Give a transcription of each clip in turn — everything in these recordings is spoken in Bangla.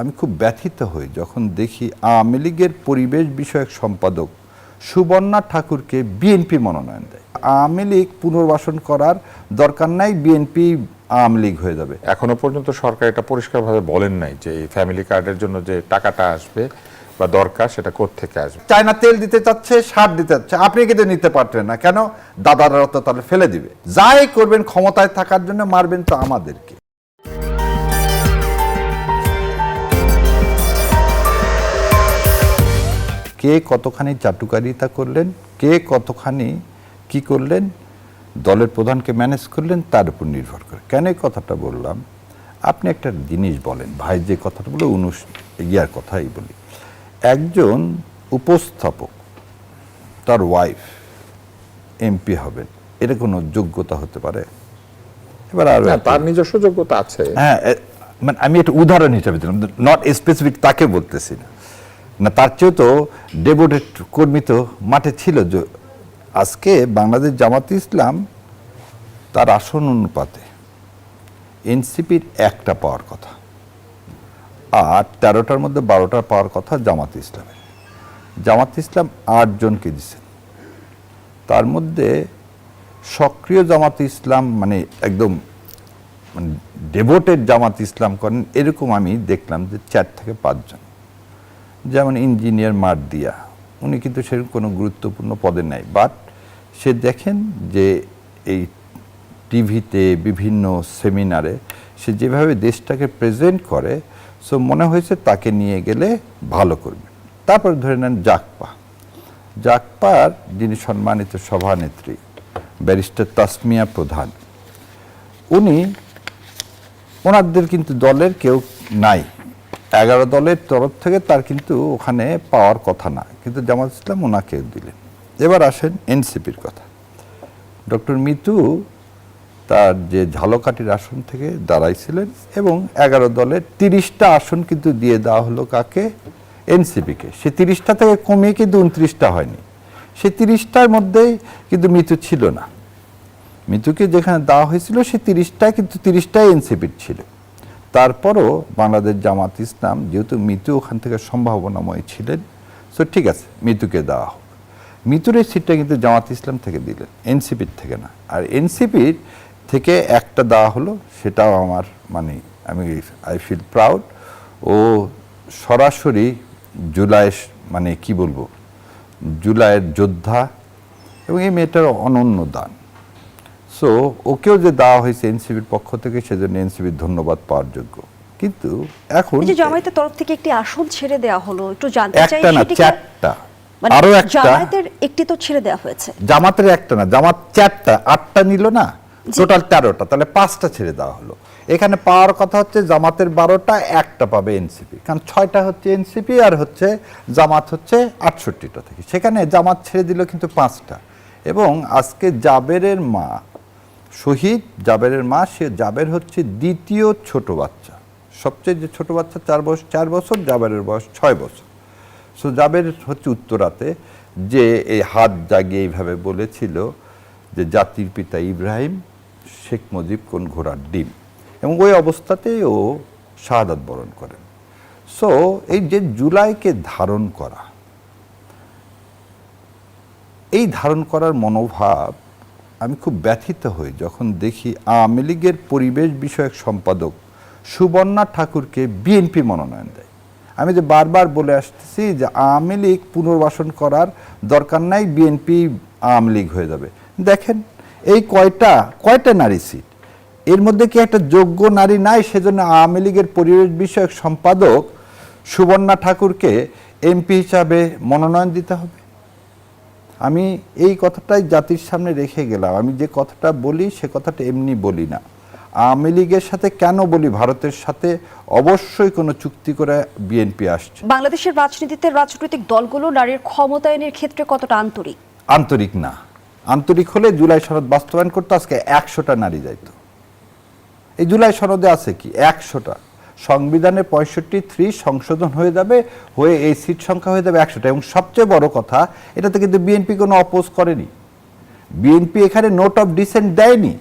আমি খুব ব্যথিত হই যখন দেখি আওয়ামী লীগের পরিবেশ বিষয়ক সম্পাদক সুবর্ণা ঠাকুরকে বিএনপি মনোনয়ন দেয়। আওয়ামী লীগ পুনর্বাসন করার দরকার নাই, বিএনপি আওয়ামী লীগ হয়ে যাবে। এখনো পর্যন্ত সরকার এটা পরিষ্কারভাবে বলেন নাই যে এই ফ্যামিলি কার্ডের জন্য যে টাকাটা আসবে বা দরকার সেটা কোত্থেকে আসবে। চায়না তেল দিতে চাচ্ছে, সার দিতে চাচ্ছে, আপনি কিন্তু নিতে পারতেন না কেন? দাদারা তো তাহলে ফেলে দিবে। যাই করবেন ক্ষমতায় থাকার জন্য, মারবেন তো আমাদেরকে। কে কতখানি চাটুকারিতা করলেন, কে কতখানি কি করলেন, দলের প্রধানকে ম্যানেজ করলেন তার উপর নির্ভর করে। কেন এই কথাটা বললাম? আপনি একটা জিনিস বলেন, ভাই যে কথাটা বলে ইয়ার কথাই বলি। একজন উপস্থাপক তার ওয়াইফ এমপি হবেন, এটা কোনো যোগ্যতা হতে পারে? এবার আর তার নিজস্ব যোগ্যতা আছে। হ্যাঁ, মানে আমি একটা উদাহরণ হিসাবে দিলাম, নট স্পেসিফিক তাকে বলতেছি না। না, তার চেয়েও তো ডেপুটেড কর্মী তো মাঠে ছিল। আজকে বাংলাদেশ জামাতে ইসলাম তার আসন অনুপাতে এনসিপির একটা পাওয়ার কথা, আর 13টার মধ্যে 12টা পাওয়ার কথা জামাতে ইসলামের। জামাতে ইসলাম 8 জনকে দিচ্ছেন, তার মধ্যে সক্রিয় জামাতে ইসলাম মানে একদম মানে ডেভোটেড জামাতে ইসলাম করেন এরকম আমি দেখলাম যে 4 থেকে 5 জন। যেমন ইঞ্জিনিয়ার মারদিয়া, উনি কিন্তু সেরকম কোনো গুরুত্বপূর্ণ পদে নাই, বাট সে দেখেন যে এই টিভিতে বিভিন্ন সেমিনারে সে যেভাবে দেশটাকে প্রেজেন্ট করে, সো মনে হয়েছে তাকে নিয়ে গেলে ভালো করবে। তারপর ধরে নেন জাকপার যিনি সম্মানিত সভানেত্রী ব্যারিস্টার তাসমিয়া প্রধান, ওনাদের কিন্তু দলের কেউ নাই। 11 দলের তরফ থেকে তার কিন্তু ওখানে পাওয়ার কথা না, কিন্তু জামাত ইসলাম ওনাকে দিলেন। এবার আসেন এনসিপির কথা। ডক্টর মিতু তার যে ঝালকাঠির আসন থেকে দাঁড়াইছিলেন এবং 11 দলের 30টা আসন কিন্তু দিয়ে দেওয়া হলো কাকে? এনসিপিকে। সে 30টা থেকে কমিয়ে কিন্তু 29টা হয়নি। সে 30টার মধ্যেই কিন্তু মিতু ছিল না। মিতুকে যেখানে দেওয়া হয়েছিল সে 30টায় কিন্তু 30টাই এনসিপির ছিল। তারপরও বাংলাদেশ জামাত ইসলাম যেহেতু মিতু ওখান থেকে সম্ভাবনাময় ছিলেন, সো ঠিক আছে মিতুকে দেওয়া হোক। মিতুর এই সিটটা কিন্তু জামাত ইসলাম থেকে দিলেন, এনসিপির থেকে না। আর এনসিপির থেকে একটা দেওয়া হলো, সেটাও আমার মানে আই ফিল প্রাউড। ও সরাসরি জুলাই মানে কি বলবো, জুলাইয়ের যোদ্ধা এবং এই মেয়েটার অনন্য দান। সো ওকেও যে দেওয়া হয়েছে এনসিপির পক্ষ থেকে, সেজন্য এনসিপির ধন্যবাদ পাওয়ার যোগ্য। কিন্তু এখন জামায়াতের তরফ থেকে একটি আসন ছেড়ে দেওয়া হলো, একটু জানতে চাই। একটা না 4টা, আরো একটা। জামায়াতের একটি তো ছেড়ে দেওয়া হয়েছে, জামাতের একটা না, জামাত 4টা, 8টা নিল না, টোটাল 13টা, তাহলে 5টা ছেড়ে দেওয়া হলো। এখানে পাওয়ার কথা হচ্ছে জামাতের 12টা, একটা পাবে এনসিপি, কারণ 6টা হচ্ছে এনসিপি আর হচ্ছে জামাত হচ্ছে 68টা থেকে। সেখানে জামাত ছেড়ে দিল কিন্তু 5টা। এবং আজকে জাবেরের মা, শহীদ জাবেরের মা, সে জাবের হচ্ছে দ্বিতীয় ছোট বাচ্চা, সবচেয়ে যে ছোট বাচ্চা 4 বছর, জাবেরের বয়স 6 বছর। সো জাবের হচ্ছে উত্তরাতে যে এই হাত জাগিয়ে এইভাবে বলেছিল যে জাতির পিতা ইব্রাহিম, শেখ মুজিব কোন ঘোড়ার ডিম, এবং ওই অবস্থাতেই ও শাহাদাত বরণ করেন। সো এই যে জুলাইকে ধারণ করা, এই ধারণ করার মনোভাব, আমি খুব ব্যথিত হই যখন দেখি আওয়ামী লীগের পরিবেশ বিষয়ক সম্পাদক সুবর্ণা ঠাকুরকে বিএনপি মনোনয়ন দেয়। আমি যে বারবার বলে আসতেছি যে আওয়ামী লীগ পুনর্বাসন করার দরকার নাই, বিএনপি আওয়ামী লীগ হয়ে যাবে। দেখেন এই কয়টা নারী সিট, এর মধ্যে কি একটা যোগ্য নারী নাই? সেজন্য আওয়ামী লীগের পরিবেশ বিষয়ক সম্পাদক সুবর্ণা ঠাকুরকে এমপি হিসাবে মনোনয়ন দিতে হবে। আমি এই কথাটাই জাতির সামনে রেখে গেলাম। আমি যে কথাটা বলি সে কথাটা এমনি বলি না। আওয়ামী লীগের সাথে কেন বলি, ভারতের সাথে অবশ্যই কোনো চুক্তি করে বিএনপি আসছে। বাংলাদেশের রাজনীতিতে রাজনৈতিক দলগুলো নারীর ক্ষমতায়নের ক্ষেত্রে কতটা আন্তরিক? আন্তরিক না। আন্তরিক হলে জুলাই সনদ বাস্তবায়ন করতে আজকে 100টা নারী যাইতো। এই জুলাই সনদে আছে কি? 100টা। সংবিধানে 65 সংশোধন হয়ে যাবে, হয়ে এই সিট সংখ্যা হয়ে যাবে 100টা। এবং সবচেয়ে বড় কথা, এটাতে কিন্তু বিএনপি কোনো অপোজ করেনি। বিএনপি এখানে নোট অফ ডিসেন্ট দেয়নি।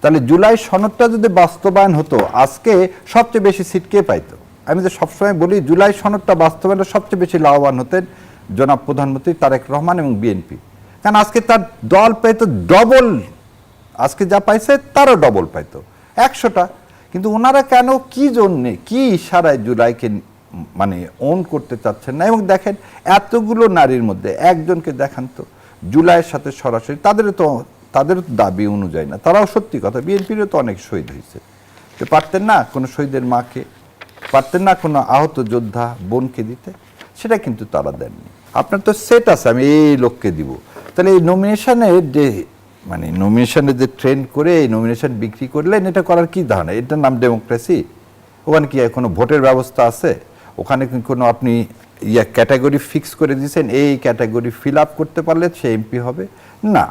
তাহলে জুলাই সনদটা যদি বাস্তবায়ন হতো, আজকে সবচেয়ে বেশি সিট কে পাইতো? আমি যে সবসময় বলি জুলাই সনদটা বাস্তবায়নে সবচেয়ে বেশি লাভবান হতেন জনাব প্রধানমন্ত্রী তারেক রহমান এবং বিএনপি, কারণ আজকে তার দল পাইতো ডবল, আজকে যা পাইছে তারও ডবল পাইতো 100টা, কিন্তু ওনারা কেন কি জন্যে কি ইশারায় জুলাইকে মানে ওন করতে চাচ্ছেন না? এবং দেখেন এতগুলো নারীর মধ্যে একজনকে দেখান তো জুলাইয়ের সাথে সরাসরি, তাদের দাবি অনুযায়ী না, তারাও সত্যি কথা বিএনপিরও তো অনেক শহীদ হয়েছে, তো পারতেন না কোনো শহীদের মাকে, পারতেন না কোনো আহত যোদ্ধা বোনকে দিতে? সেটা কিন্তু তারা দেননি। আপনার তো সেট আছে আমি এই লোককে দিব, তাহলে এই নমিনেশনের যে মানে নমিনেশনে যে ট্রেন্ড করে এই নমিনেশন বিক্রি করলেন, এটা করার কি ধারণা? এটার নাম ডেমোক্রেসি? ওখানে কি কোনো ভোটের ব্যবস্থা আছে? ওখানে কি কোনো আপনি ক্যাটাগরি ফিক্স করে দিয়েছেন এই ক্যাটাগরি ফিল আপ করতে পারলে সে এমপি হবে? না,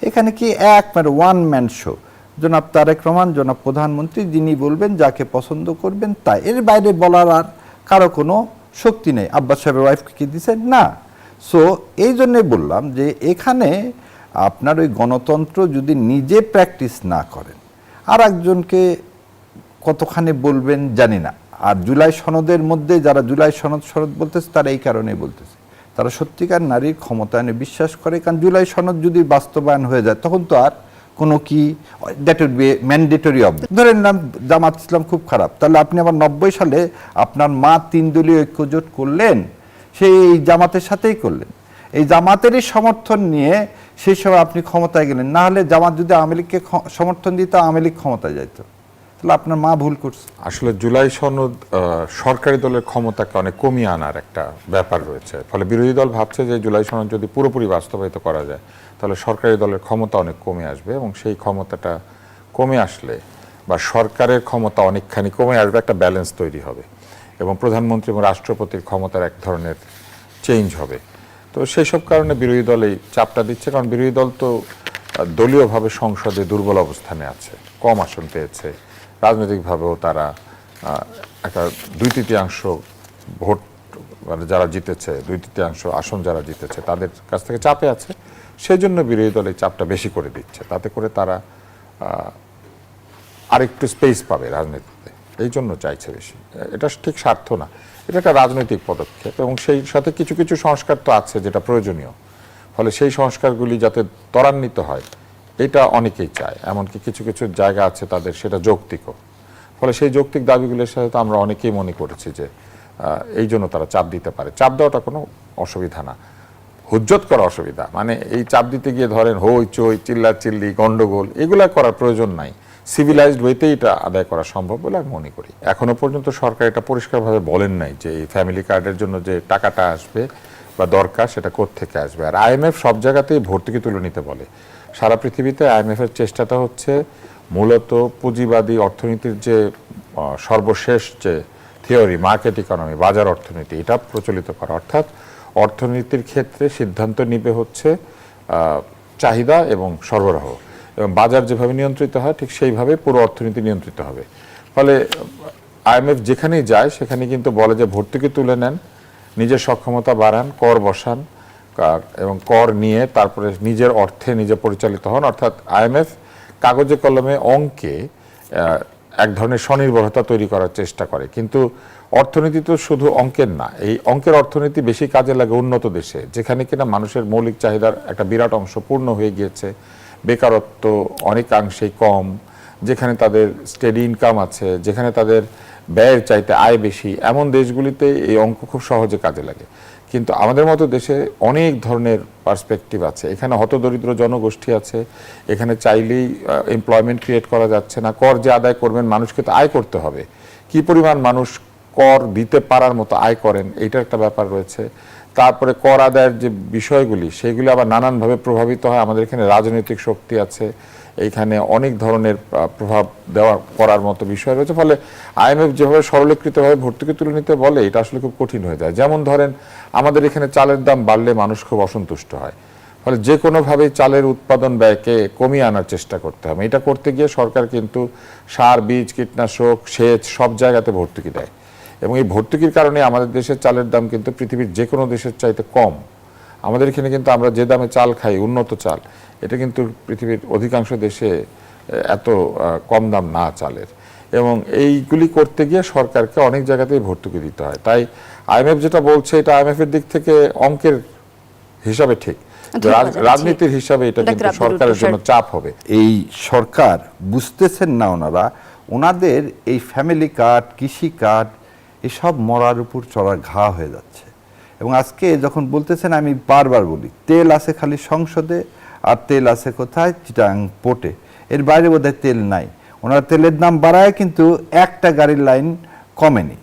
এখানে কি একবারে ওয়ান ম্যান শো, জনাব তারেক রহমান জনাব প্রধানমন্ত্রী যিনি বলবেন যাকে পছন্দ করবেন তাই, এর বাইরে বলার আর কারো কোনো শক্তি নেই। আব্বাস সাহেবের ওয়াইফকে কি দিচ্ছেন? না। সো এই জন্যে বললাম যে এখানে আপনার ওই গণতন্ত্র যদি নিজে প্র্যাকটিস না করেন আর একজনকে কতখানি বলবেন জানি না। আর জুলাই সনদের মধ্যে যারা জুলাই সনদ সনদ বলতেছে তারা এই কারণেই বলতেছে, তারা সত্যিকার নারীর ক্ষমতায়নে বিশ্বাস করে, কারণ জুলাই সনদ যদি বাস্তবায়ন হয়ে যায় তখন তো আর কোনো কি that would be mandatory of, ধরেন নাম জামাত ইসলাম খুব খারাপ, তাহলে আপনি আবার 90 সালে আপনার মা 3 দলীয় ঐক্যজোট করলেন, সেই জামাতের সাথেই করলেন, এই জামাতেরই সমর্থন নিয়ে সেই সময় আপনি ক্ষমতায় গেলেন, না হলে জামাত যদি আওয়ামী লীগকে সমর্থন দিত আওয়ামী লীগ ক্ষমতায় যাইত, তাহলে আপনার মা ভুল করছে। আসলে জুলাই সনদ সরকারি দলের ক্ষমতাকে অনেক কমিয়ে আনার একটা ব্যাপার রয়েছে, ফলে বিরোধী দল ভাবছে যে জুলাই সনদ যদি পুরোপুরি বাস্তবায়িত করা যায় তাহলে সরকারি দলের ক্ষমতা অনেক কমে আসবে, এবং সেই ক্ষমতাটা কমে আসলে বা সরকারের ক্ষমতা অনেকখানি কমে আসবে, একটা ব্যালেন্স তৈরি হবে এবং প্রধানমন্ত্রী এবং রাষ্ট্রপতির ক্ষমতার এক ধরনের চেঞ্জ হবে। তো সেই সব কারণে বিরোধী দল এই চাপটা দিচ্ছে, কারণ বিরোধী দল তো দলীয়ভাবে সংসদে দুর্বল অবস্থানে আছে, কম আসন পেয়েছে, রাজনৈতিকভাবেও তারা একটা 2/3 ভোট মানে যারা জিতেছে, 2/3 আসন যারা জিতেছে তাদের কাছ থেকে চাপে আছে, সেই জন্য বিরোধী দল এই চাপটা বেশি করে দিচ্ছে, তাতে করে তারা আরেকটু স্পেস পাবে রাজনীতিতে, এই জন্য চাইছে বেশি। এটা ঠিক স্বার্থ না, এটা একটা রাজনৈতিক পদক্ষেপ, এবং সেই সাথে কিছু কিছু সংস্কার তো আছে যেটা প্রয়োজনীয়, ফলে সেই সংস্কারগুলি যাতে ত্বরান্বিত হয় এটা অনেকেই চায়, এমনকি কিছু কিছু জায়গা আছে তাদের সেটা যৌক্তিকও, ফলে সেই যৌক্তিক দাবিগুলোর সাথে তো আমরা অনেকেই মনে করেছি যে এই জন্য তারা চাপ দিতে পারে। চাপ দেওয়াটা কোনো অসুবিধা না, হুজ্জত করা অসুবিধা, মানে এই চাপ দিতে গিয়ে ধরেন হই চই চিল্লাচিল্লি গন্ডগোল এগুলা করার প্রয়োজন নাই, সিভিলাইজড ওয়েতেই এটা আদায় করা সম্ভব বলে আমি মনে করি। এখনো পর্যন্ত সরকার এটা পরিষ্কারভাবে বলেন নাই যে এই ফ্যামিলি কার্ডের জন্য যে টাকাটা আসবে বা দরকার সেটা কোত্থেকে আসবে। আর আইএমএফ সব জায়গাতেই ভর্তুকি তুলে নিতে বলে, সারা পৃথিবীতে আইএমএফ এর চেষ্টাটা হচ্ছে মূলত পুঁজিবাদী অর্থনীতির যে সর্বশেষ যে থিওরি মার্কেট ইকোনমি বাজার অর্থনীতি এটা প্রচলিত করা, অর্থাৎ অর্থনীতির ক্ষেত্রে সিদ্ধান্ত নিবে হচ্ছে চাহিদা এবং সরবরাহ, এবং বাজার যেভাবে নিয়ন্ত্রিত হয় ঠিক সেইভাবে পুরো অর্থনীতি নিয়ন্ত্রিত হবে। ফলে আইএমএফ যেখানেই যায় সেখানে কিন্তু বলে যে ভর্তুকি তুলে নেন, নিজের সক্ষমতা বাড়ান, কর বসান এবং কর নিয়ে তারপরে নিজের অর্থে নিজে পরিচালিত হন। অর্থাৎ আইএমএফ কাগজে কলমে অঙ্কে এক ধরনের স্বনির্ভরতা তৈরি করার চেষ্টা করে, কিন্তু অর্থনীতি তো শুধু অঙ্কের না, এই অঙ্কের অর্থনীতি বেশি কাজে লাগে উন্নত দেশে, যেখানে কিনা মানুষের মৌলিক চাহিদার একটা বিরাট অংশ পূর্ণ হয়ে গিয়েছে, বেকারত্ব অনেকাংশেই কম, যেখানে তাদের স্টেডি ইনকাম আছে, যেখানে তাদের ব্যয়ের চাইতে আয় বেশি, এমন দেশগুলিতে এই অঙ্ক খুব সহজে কাজে লাগে। কিন্তু আমাদের মতো দেশে অনেক ধরনের পার্সপেক্টিভ আছে, এখানে হতদরিদ্র জনগোষ্ঠী আছে, এখানে চাইলেই এমপ্লয়মেন্ট ক্রিয়েট করা যাচ্ছে না, কর যে আদায় করবেন মানুষকে তো আয় করতে হবে, কি পরিমাণ মানুষ কর দিতে পারার মতো আয় করেন এইটার একটা ব্যাপার রয়েছে। তারপরে কর আদায়ের যে বিষয়গুলি সেগুলি আবার নানানভাবে প্রভাবিত হয়, আমাদের এখানে রাজনৈতিক শক্তি আছে, এইখানে অনেক ধরনের প্রভাব দেওয়া করার মতো বিষয় রয়েছে, ফলে আইএমএফ যেভাবে সরলীকৃতভাবে ভর্তুকি তুলে নিতে বলে এটা আসলে খুব কঠিন হয়ে যায়। যেমন ধরেন আমাদের এখানে চালের দাম বাড়লে মানুষ খুব অসন্তুষ্ট হয়, ফলে যে কোনোভাবেই চালের উৎপাদন ব্যয়কে কমিয়ে আনার চেষ্টা করতে হবে। এটা করতে গিয়ে সরকার কিন্তু সার, বীজ, কীটনাশক, সেচ সব জায়গাতে ভর্তুকি দেয়, এবং এই ভর্তুকির কারণে আমাদের দেশের চালের দাম কিন্তু পৃথিবীর যে কোনো দেশের চাইতে কম। আমাদের এখানে কিন্তু আমরা যে দামে চাল খাই, উন্নত চাল, এটা কিন্তু পৃথিবীর অধিকাংশ দেশে এত কম দাম না চালের। এবং এইগুলি করতে গিয়ে সরকারকে অনেক জায়গাতেই ভর্তুকি দিতে হয়। তাই IMF যেটা বলছে এটা IMF এর দিক থেকে অঙ্কের হিসাবে ঠিক, রাজনীতির হিসাবে এটা কিন্তু সরকারের জন্য চাপ হবে। এই সরকার বুঝতেছেন না ওনারা, ওনাদের এই ফ্যামিলি কার্ড, কৃষি কার্ড এসব মরার উপর চড়া ঘা হয়ে যাচ্ছে। এবং আজকে যখন বলতেছেন, আমি বারবার বলি, তেল আছে খালি সংসদে, আর তেল আছে কোথায়? চিটাং পোর্টে, এর বাইরে বোধহয় তেল নাই। ওনারা তেলের দাম বাড়ায় কিন্তু একটা গাড়ির লাইন কমেনি।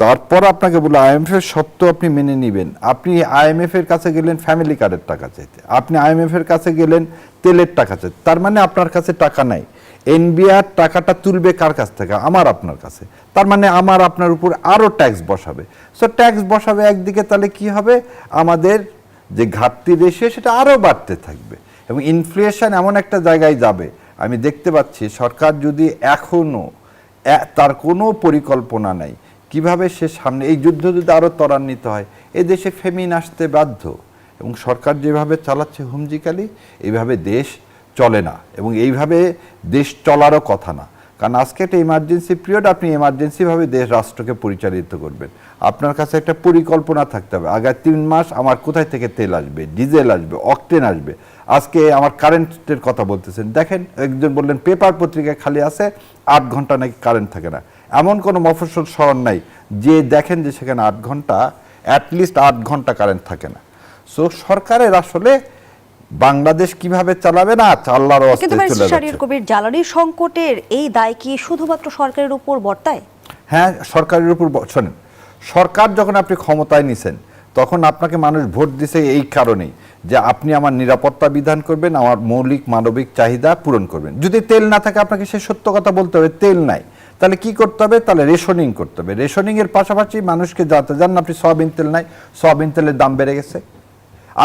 তারপর আপনাকে বলে IMF এর সত্য আপনি মেনে নেবেন। আপনি IMF এর কাছে গেলেন ফ্যামিলি কার্ডের টাকা চাইতে, আপনি IMF এর কাছে গেলেন তেলের টাকা চাইতে, তার মানে আপনার কাছে টাকা নাই। NBR টাকাটা তুলবে কার কাছ থেকে? আমার আপনার কাছে। তার মানে আমার আপনার উপর আরো ট্যাক্স বসাবে। সো ট্যাক্স বসাবে একদিকে, তাহলে কি হবে? আমাদের যে ঘাটতি রেশিও সেটা আরো বাড়তে থাকবে এবং ইনফ্লেশন এমন একটা জায়গায় যাবে। আমি দেখতে পাচ্ছি সরকার যদি এখনো তার কোনো পরিকল্পনা নাই কিভাবে সে সামনে এই যুদ্ধ যদি আরো ত্বরান্বিত হয়, এই দেশে ফেমিন আসতে বাধ্য। এবং সরকার যেভাবে চালাচ্ছে হুমজিকালি, এইভাবে দেশ চলে না এবং এইভাবে দেশ চলারও কথা না। কারণ আজকে একটা ইমার্জেন্সি পিরিয়ড, আপনি এমার্জেন্সিভাবে দেশ রাষ্ট্রকে পরিচালিত করবেন। আপনার কাছে একটা পরিকল্পনা থাকতে হবে, আগামী 3 মাস আমার কোথায় থেকে তেল আসবে, ডিজেল আসবে, অকটেন আসবে। আজকে আমার কারেন্টের কথা বলতেছেন, দেখেন একজন বললেন পেপার পত্রিকায় খালি আছে 8 ঘন্টা নাকি কারেন্ট থাকে না। এমন কোনো মফস্বল শহর নাই যে দেখেন যে সেখানে 8 ঘন্টা, অ্যাটলিস্ট 8 ঘন্টা কারেন্ট থাকে না। সো সরকারের আসলে বাংলাদেশ কিভাবে চালাবে না, আল্লাহর ওয়াস্তে চলে যাচ্ছে। শাহরিয়ার কবির, জ্বালানি সংকটের এই দায় কি শুধুমাত্র সরকারের উপর বর্তায়? হ্যাঁ, সরকারের উপর। শোনেন, সরকার যখন আপনি ক্ষমতায় নিছেন তখন আপনাকে মানুষ ভোট দিছে এই কারণেই যে আপনি আমার নিরাপত্তা বিধান করবেন, আমার মৌলিক মানবিক চাহিদা পূরণ করবেন। যদি তেল না থাকে আপনাকে সে সত্য কথা বলতে হবে, তেল নাই, তাহলে কি করতে হবে? তাহলে রেশনিং করতে হবে। রেশনিং এর পাশাপাশি মানুষকে জানেন আপনি সয়াবিন তেল নাই, সয়াবিন তেলের দাম বেড়ে গেছে।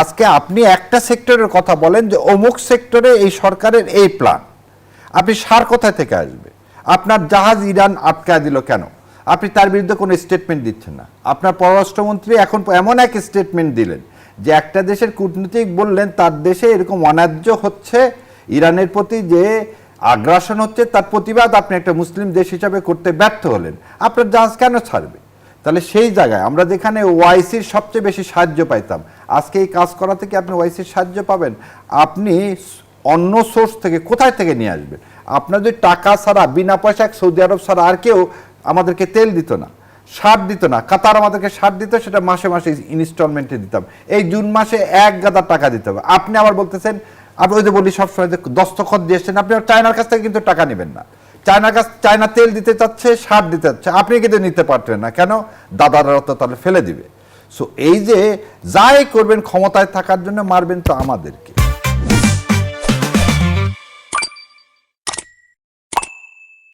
আজকে আপনি একটা সেক্টরের কথা বলেন যে অমুক সেক্টরে এই সরকারের এই প্ল্যান, আপনি সার কোথায় থেকে আসবে? আপনার জাহাজ ইরান আটকায় দিল কেন? আপনি তার বিরুদ্ধে কোনো স্টেটমেন্ট দিচ্ছেন না। আপনার পররাষ্ট্রমন্ত্রী এখন এমন এক স্টেটমেন্ট দিলেন যে একটা দেশের কূটনীতিক বললেন তার দেশে এরকম অন্যায্য হচ্ছে, ইরানের প্রতি যে আগ্রাসন হচ্ছে তার প্রতিবাদ আপনি একটা মুসলিম দেশ হিসাবে করতে ব্যর্থ হলেন। আপনার জাহাজ কেন ছাড়বে? তাহলে সেই জায়গায় আমরা যেখানে ওআইসির সবচেয়ে বেশি সাহায্য পাইতাম, আজকে এই কাজ করা থেকে আপনি ওআইসির সাহায্য পাবেন, আপনি অন্য সোর্স থেকে কোথায় থেকে নিয়ে আসবেন? আপনার যদি টাকা ছাড়া, বিনা পয়সায় সৌদি আরব ছাড়া আর কেউ আমাদেরকে তেল দিত না, সার দিত না। কাতার আমাদেরকে সার দিত, সেটা মাসে মাসে ইনস্টলমেন্টে দিতাম। এই জুন মাসে 1 গাদা টাকা দিতে হবে। আপনি আবার বলতেছেন, আপনি ওই যে বলি সবসময় যে দস্তখত দিয়েছেন, আপনি চায়নার কাছ থেকে কিন্তু টাকা নেবেন না। চায়না তেল দিতে চাচ্ছে, সার দিতে চাচ্ছে, আপনি কিন্তু নিতে পারতেন না কেন? দাদারা তো তাহলে ফেলে দিবে। সো এই যে যাই করবেন ক্ষমতায় থাকার জন্য, মারবেন তো আমাদের।